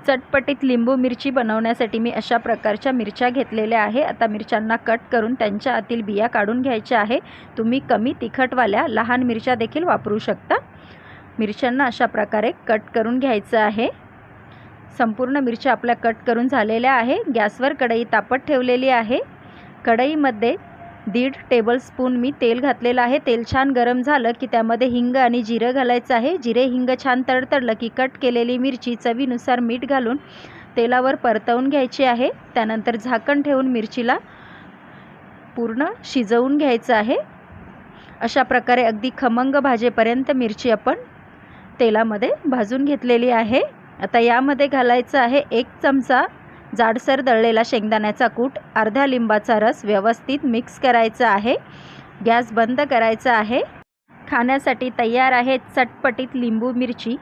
चटपटीत लिंबू मिरची बनवण्यासाठी मी अशा प्रकारच्या मिरच्या घेतलेल्या आहे। आता मिरच्यांना कट करून त्यांच्या आतील बिया काढून घ्यायच्या आहे। तुम्ही कमी तिखटवाल्या लहान मिरच्या देखील वापरू शकता। मिरच्यांना अशा प्रकारे कट करून घ्यायचं आहे। संपूर्ण मिरच्या आपल्या कट करून झालेल्या आहे। गॅसवर कढई तापत ठेवलेली आहे। कढईमध्ये 1.5 टेबलस्पून मी तेल घातलेलं आहे। तेल छान गरम झालं की त्यामध्ये हिंग आणि जिरं घालायचं आहे। जिरे हिंग छान तडतडलं की कट केलेली मिरची चवीनुसार मीठ घालून तेलावर परतवून घ्यायची आहे। त्यानंतर झाकण ठेवून मिरचीला पूर्ण शिजवून घ्यायचं आहे। अशा प्रकारे अगदी खमंग भाजेपर्यंत मिरची आपण तेलामध्ये भाजून घेतलेली आहे। आता यामध्ये घालायचं आहे 1 चमचा जाडसर दळलेला शेंगदाण्याचा कूट, अर्धा लिंबाचा रस व्यवस्थित मिक्स करायचा आहे। गॅस बंद करायचा आहे। खाण्यासाठी तयार आहे चटपटीत लिंबू मिरची।